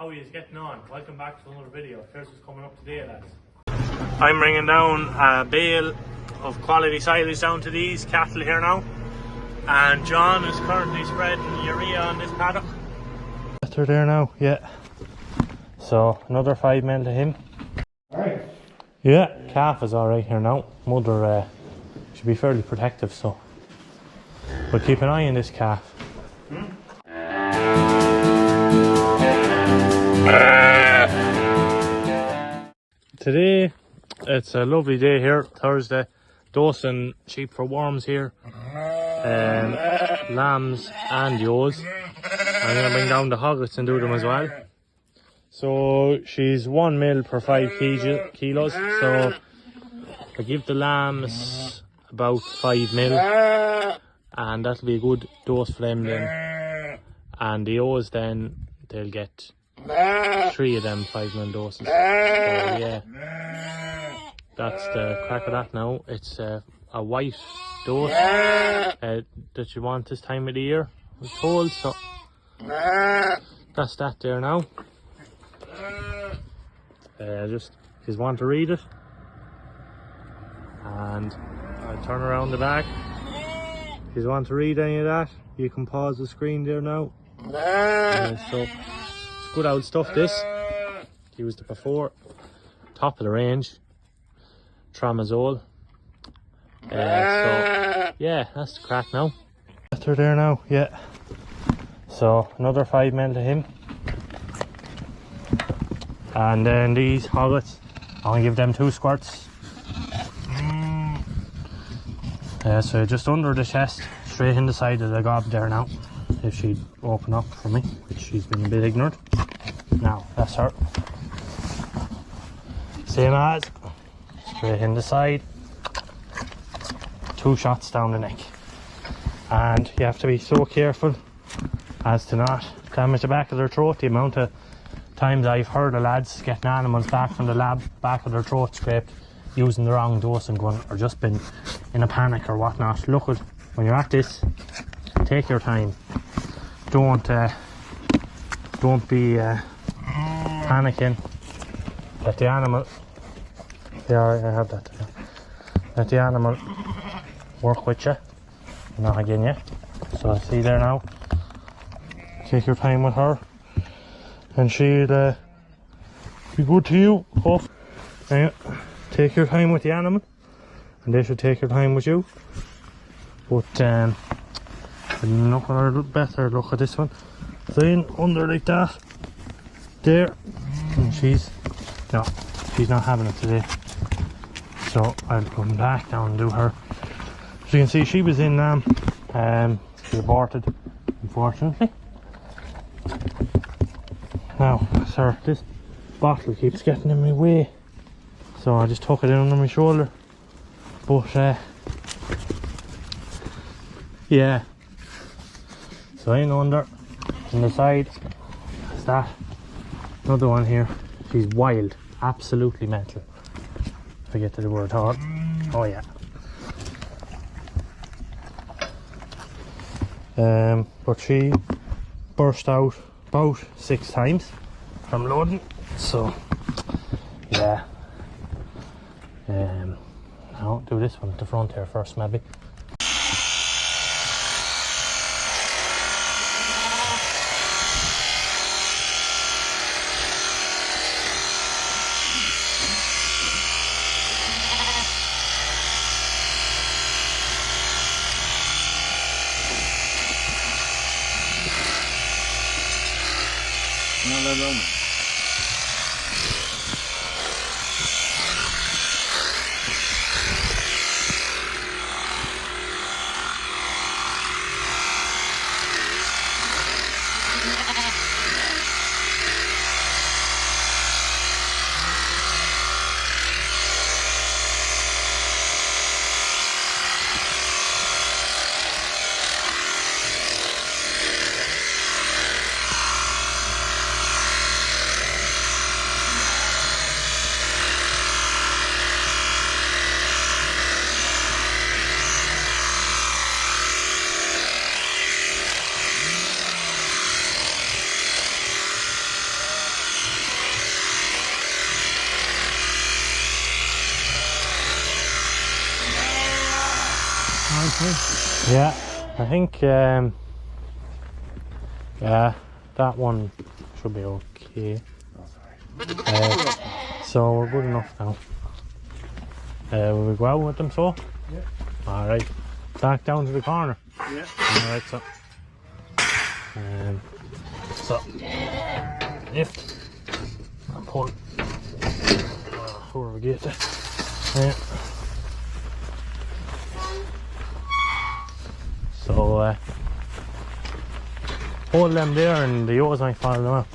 how he is getting on. Welcome back to another video. Here's what's coming up today, lads. I'm bringing down a bale of quality silage down to these cattle here now, and John is currently spreading urea on this paddock. They're there now, yeah. So another 5 mil to him. Alright. Yeah, calf is alright here now. Mother should be fairly protective, so but keep an eye on this calf. Today it's a lovely day here, Thursday. Dosing sheep for worms here, lambs and ewes. I'm going to bring down the hoggets and do them as well. So she's 1 mil per 5 kilos, so I give the lambs about 5 mil, and that'll be a good dose for them then. And the ewes then, they'll get 3 of them 5 mil doses. So yeah, that's the crack of that now. It's a white dose that you want this time of the year, I was told, so that's that there now. Just if you want to read it, and I'll turn around the back. If you want to read any of that, you can pause the screen there now. So it's good old stuff, this. Used it before. Top of the range. Tramadol. So yeah, that's the crack now. They're there now, yeah. So another 5 mil to him. And then these hoggets, I'm going to give them 2 squirts. So just under the chest, straight in the side of the gob there now. If she'd open up for me, which she's been a bit ignorant. Now, that's her. Same as, straight in the side. 2 shots down the neck. And you have to be so careful as to not damage the back of their throat. The amount of times I've heard of lads getting animals back from the lab, back of their throat scraped, using the wrong dosing gun, or just been in a panic or whatnot. Look, when you're at this, take your time. Don't be panicking. Let the animal, yeah, I have that there. Let the animal work with you, not again you. So I see there now. Take your time with her, and she'll be good to you. Yeah. Take your time with the animal, and they should take your time with you. But look at her better. Look at this one. So in under like that, there, and she's not having it today. So I'll come back down and do her. As you can see, she was in she aborted, unfortunately. Now, sir, this bottle keeps getting in my way, so I just tuck it in under my shoulder. But yeah, so in under, on the side, that's that. Another one here. She's wild, absolutely mental. Forget the word hard. Oh yeah. But she burst out about 6 times from loading, so yeah. I'll do this one at the front here first, maybe. Yeah, I think yeah, that one should be okay. So we're good enough now. Will we go out with them, so? Yeah. Alright, back down to the corner. Yeah. Alright, so lift and pull. Before we get it. Yeah. So hold them there and the oars might fall them out.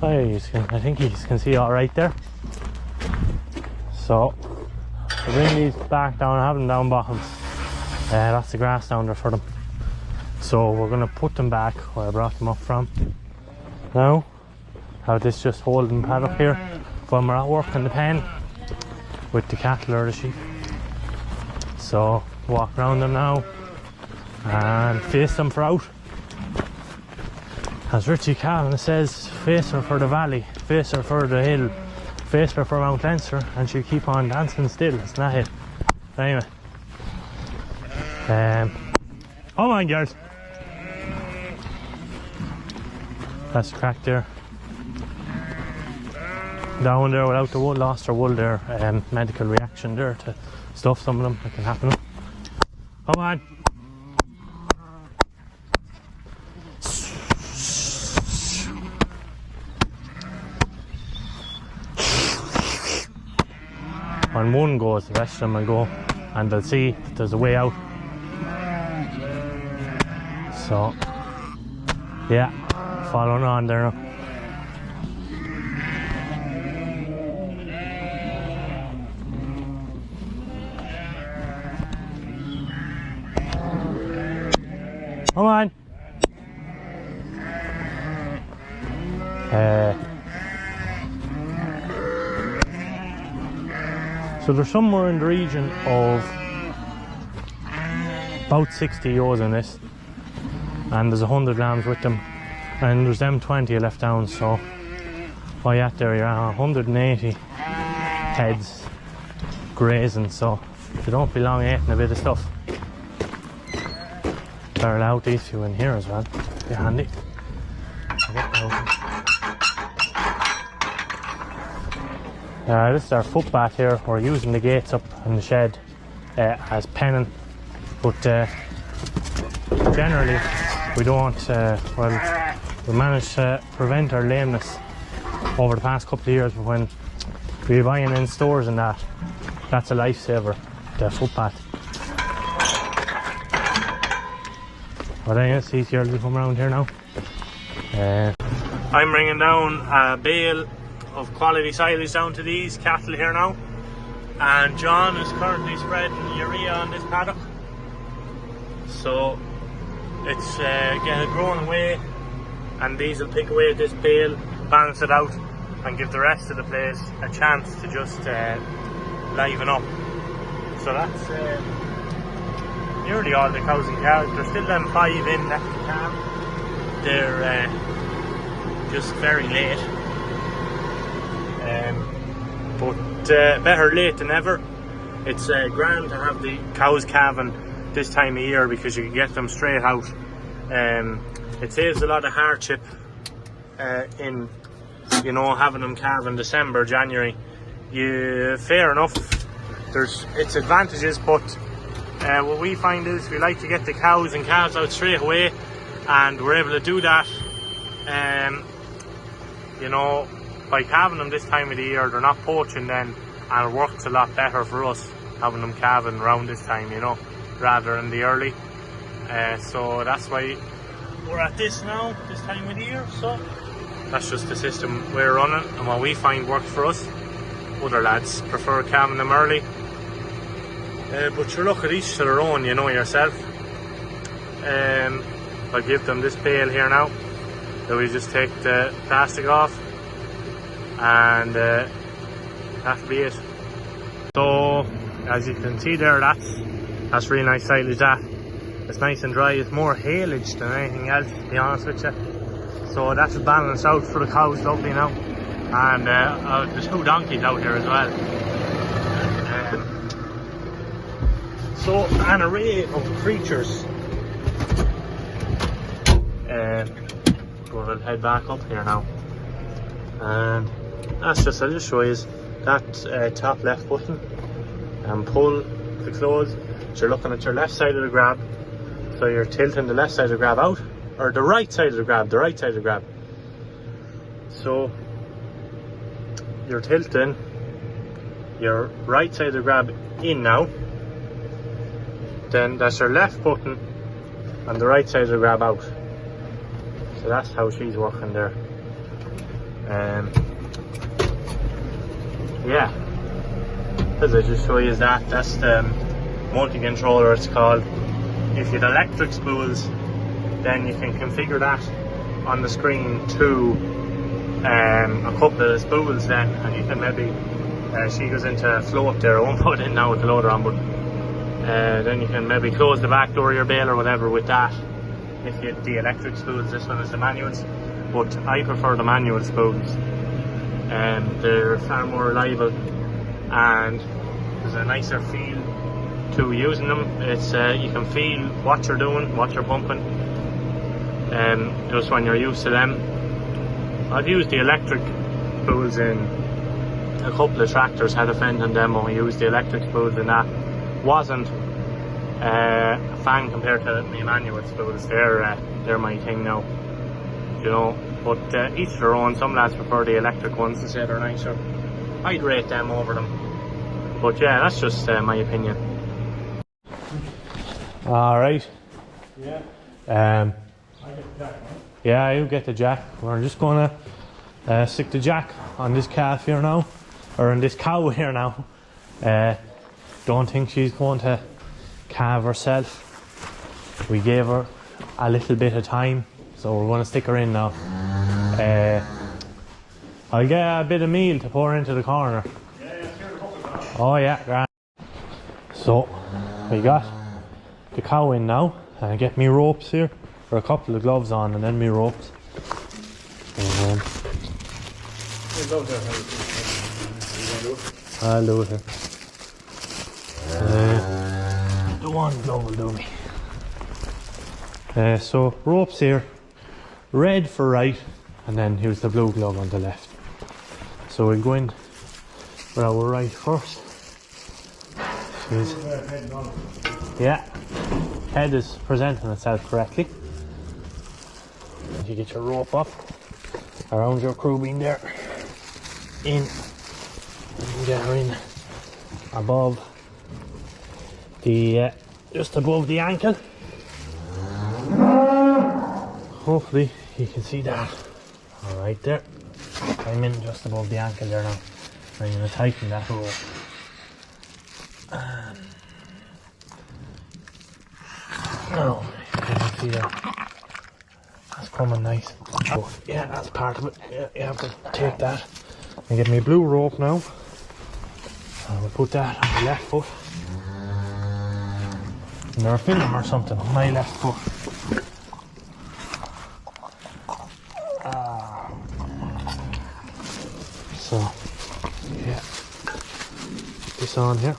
I think you can see all right there. So we'll bring these back down, have them down bottoms. That's the grass down there for them. So we're going to put them back where I brought them up from. Now, have this just holding paddock here when we're at work in the pen with the cattle or the sheep. So walk around them now and face them for out. As Richie Calving says, face her for the valley, face her for the hill, face her for Mount Leinster, and she'll keep on dancing still, isn't that it? Anyway. Come on, girls. That's cracked there. Down there without the wool, lost her wool there, medical reaction there to stuff, some of them, that can happen. Come on. When one goes, the rest of them will go, and they'll see that there's a way out. So, yeah, following on there now. Come on. So they're somewhere in the region of about 60 ewes in this, and there's 100 lambs with them, and there's them 20 left down. So while you're at there, you're at 180 heads grazing, so they don't be long eating a bit of stuff. They're allowed these few in here as well. Be handy. This is our footbath here. We're using the gates up in the shed as penning, but generally we don't. Well, we managed to prevent our lameness over the past couple of years, but when we were buying in stores and that's a lifesaver, the footbath. But anyway, see here, we come around here now. I'm bringing down a bale of quality silage down to these cattle here now, and John is currently spreading urea on this paddock, so it's getting growing away, and these will pick away at this bale, balance it out, and give the rest of the place a chance to just liven up. So that's nearly all the cows and calves. There's still them 5 in left to calve. They're just very late. But better late than never. It's grand to have the cows calving this time of year because you can get them straight out. It saves a lot of hardship in, you know, having them calve in December, January. Fair enough, there's its advantages, but what we find is we like to get the cows and calves out straight away, and we're able to do that, you know, by calving them this time of the year. They're not poaching then, and it works a lot better for us having them calving around this time, you know, rather than the early. So that's why we're at this now, this time of the year. So that's just the system we're running, and what we find works for us. Other lads prefer calving them early, but you look at each to their own, you know yourself. I'll give them this bale here now, that we just take the plastic off, and that'll be it. So as you can see there, that's really nice silage. That it's nice and dry. It's more haylage than anything else, to be honest with you. So that's balanced out for the cows, lovely now. And there's 2 donkeys out here as well. So an array of creatures. We'll head back up here now. And that's just, I'll just show you that top left button and pull to close. So you're looking at your left side of the grab. So you're tilting the left side of the grab out, or the right side of the grab, So you're tilting your right side of the grab in now. Then that's your left button and the right side of the grab out. So that's how she's working there. Yeah, as I just show you that's the multi-controller, it's called. If you have electric spools, then you can configure that on the screen to a couple of spools then, and you can maybe, she goes into float there, I won't put it in now with the loader on, but then you can maybe close the back door of your bale or whatever with that. If you have the electric spools, this one is the manuals, but I prefer the manual spools. They're far more reliable and there's a nicer feel to using them. It's you can feel what you're doing, what you're pumping, just when you're used to them. I've used the electric spools in a couple of tractors, had a friend on demo who used the electric spools, and that wasn't a fan compared to the manual spools. They're my thing now, you know, but each their own. Some lads prefer the electric ones to say they're nicer. I'd rate them over them, but yeah, that's just my opinion. Alright. Yeah. I get the jack, right? Yeah, you get the jack. We're just gonna stick the jack on this calf here now, or on this cow here now. Don't think she's going to calve herself. We gave her a little bit of time, so we're going to stick her in now. I'll get a bit of meal to pour into the corner. Oh yeah, grand. So we got the cow in now, and I get me ropes here, or a couple of gloves on, and then me ropes. I'll do it here. The one glove will do me. So ropes here, red for right, and then here's the blue glove on the left. So we'll go in with our right first. Yeah, head is presenting itself correctly. You get your rope up around your crew beam there, in, and get her in above the just above the ankle. Hopefully you can see that. All right, there I'm in just above the ankle there now. I'm going to tighten that rope. Now you can see that that's coming nice. Oh, yeah, that's part of it. Yeah, you have to take that and get me blue rope now. And we'll put that on the left foot. And there a film or something on my left foot. So yeah, put this on here.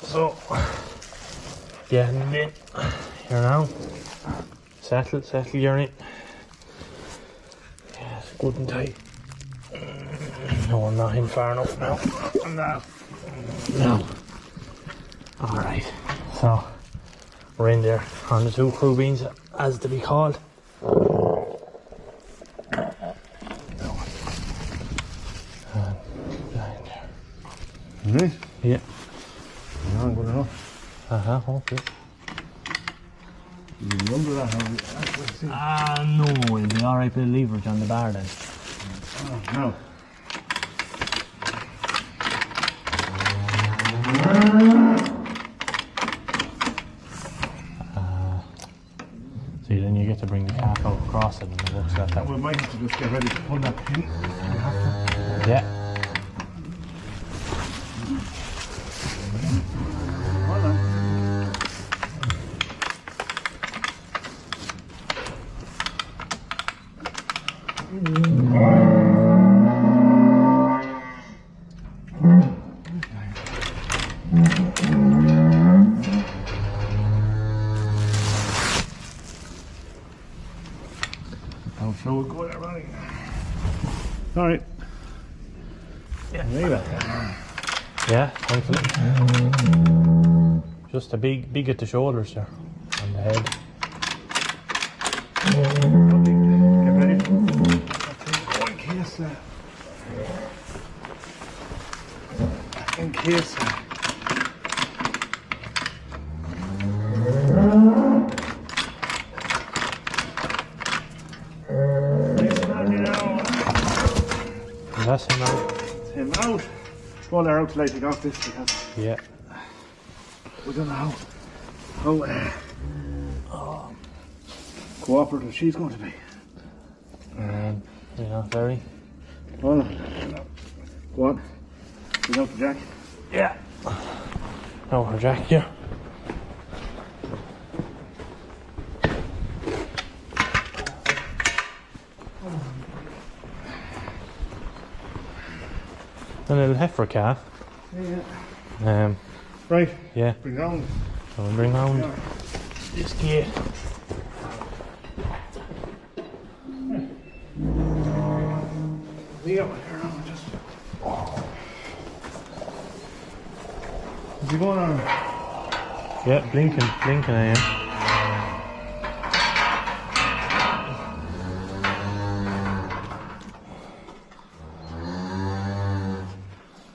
So, getting in here now. Settle you're in. Yeah, it's good and tight. No, I'm not in far enough now. No. Alright, so we're in there on the two crew beans, as to be called. Yeah. Yeah, good enough. Okay. You remember that? No, it'll be alright with the leverage on the bar then. No. See, then you get to bring the calf out across it and it looks like that. We might have to just get ready to pull that pin. Yeah. I'll show it good, everybody. Alright. Yeah. Leave it. Yeah, thankfully. Just a big at the shoulders there, on the head. Get ready. In case in case That's him out. him out. Well, they're out till I take off this because Yeah. we don't know how cooperative she's going to be. Very. Well, go on. Get out the jack. Yeah. No, her jack here. A little heifer calf. Yeah. Right. Yeah. Bring down. So we'll bring round this gate. Leo, here now, just. Is he going on? Yeah, blinking I am.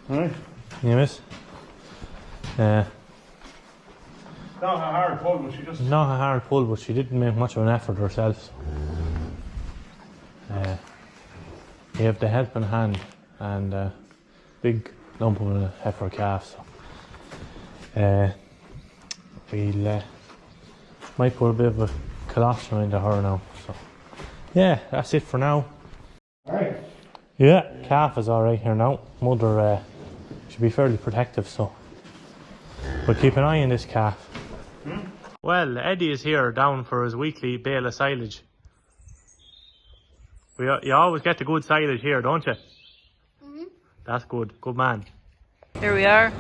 Alright. You miss? Not a hard pull, but she just. Not a hard pull, but she didn't make much of an effort herself. So. You have the helping hand and a big lump of a heifer calf. So. We'll might put a bit of a colostrum into her now. So. Yeah, that's it for now. Alright. Yeah, calf is alright here now. Mother should be fairly protective, so we'll keep an eye on this calf. Well, Eddie is here down for his weekly bale of silage. You always get the good silage here, don't you? That's good. Good man. Here we are,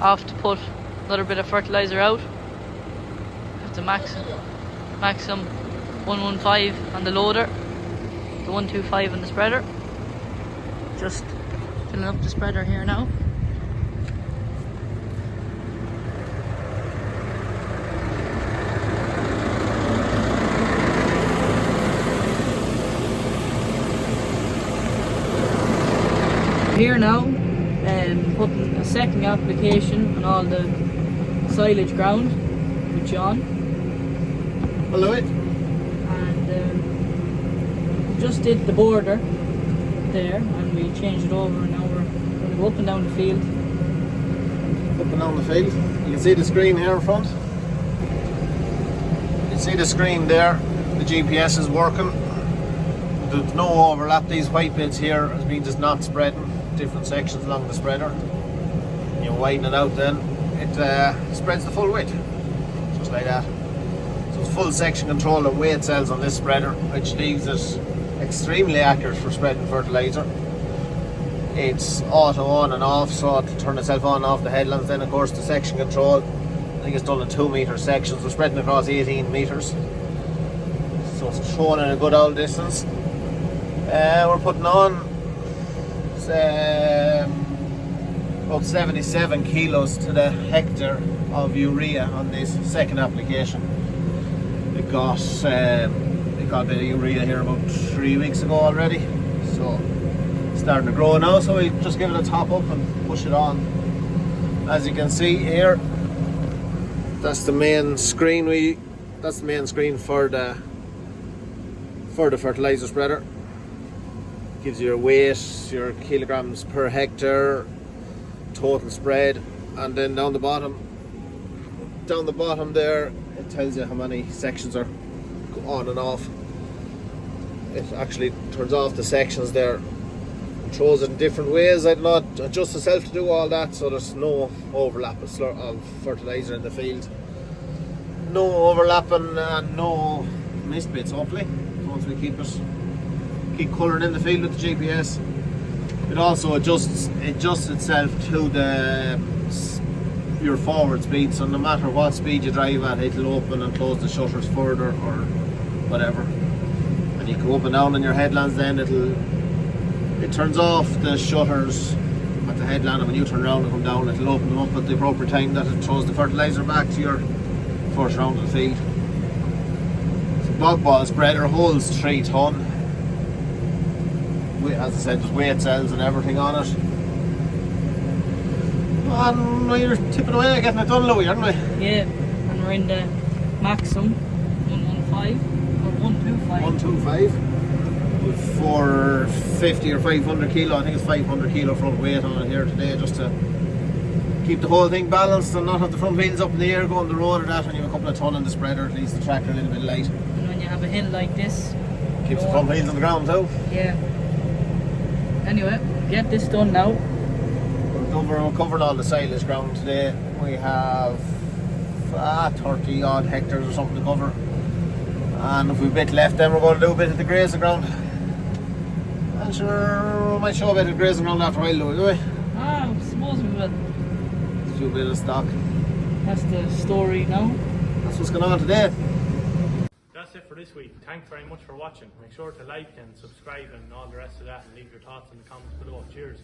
off to put another bit of fertiliser out. Have the Maxim 115 on the loader, the 125 on the spreader. Just filling up the spreader here now. Here now, putting a second application on all the silage ground with John. Hello, it. And just did the border there, and we changed it over, and now we're going to go up and down the field. Up and down the field. You can see the screen here in front. You can see the screen there. The GPS is working. There's no overlap. These white bits here means it's not spreading different sections along the spreader. You widen it out, then it spreads the full width, just like that. So it's full section control and weight cells on this spreader, which leaves it extremely accurate for spreading fertiliser. It's auto on and off, so it'll turn itself on and off the headlands. Then of course the section control, I think it's done in 2 metre sections, so spreading across 18 metres. So it's thrown in a good old distance. We're putting on about 77 kilos to the hectare of urea on this second application. We got a bit of urea here about 3 weeks ago already, so it's starting to grow now, so we just give it a top up and push it on As you can see here, that's the main screen. That's the main screen for the fertilizer spreader. Gives you your weight, your kilograms per hectare, total spread, and then down the bottom there, it tells you how many sections are on and off. It actually turns off the sections there, throws it in different ways. I did not adjust myself to do all that, so there's no overlap of fertilizer in the field. No overlapping and no missed bits, hopefully, once we keep colouring in the field with the GPS. It also adjusts itself to your forward speed, so no matter what speed you drive at, it'll open and close the shutters further or whatever. And you go up and down on your headlands, then it turns off the shutters at the headland, and when you turn around and come down, it'll open them up at the appropriate time that it throws the fertilizer back to your first round of the field. So bog ball spreader holds 3 ton. As I said, there's weight cells and everything on it. And we're tipping away, getting it done, Louis, aren't we? Yeah, and we're in the Maxim 115 or 125. 125 with 450 or 500 kilo. I think it's 500 kilo front weight on it here today, just to keep the whole thing balanced and not have the front wheels up in the air going the road or that. When you have a couple of ton in the spreader, it leaves the tractor a little bit light. And when you have a hill like this, Keeps the front wheels on the ground too. Yeah. Anyway, get this done now. We're covering all the silage ground today. We have 30 odd hectares or something to cover, and if we've a bit left, then we're going to do a bit of the grazing ground. And sure, we might show a bit of grazing ground after a while, Louis, do we? I suppose we will. A few bit of stock. That's the story now. That's what's going on today. That's it for this week. Thanks very much for watching. Make sure to like and subscribe and all the rest of that, and leave your thoughts in the comments below. Cheers.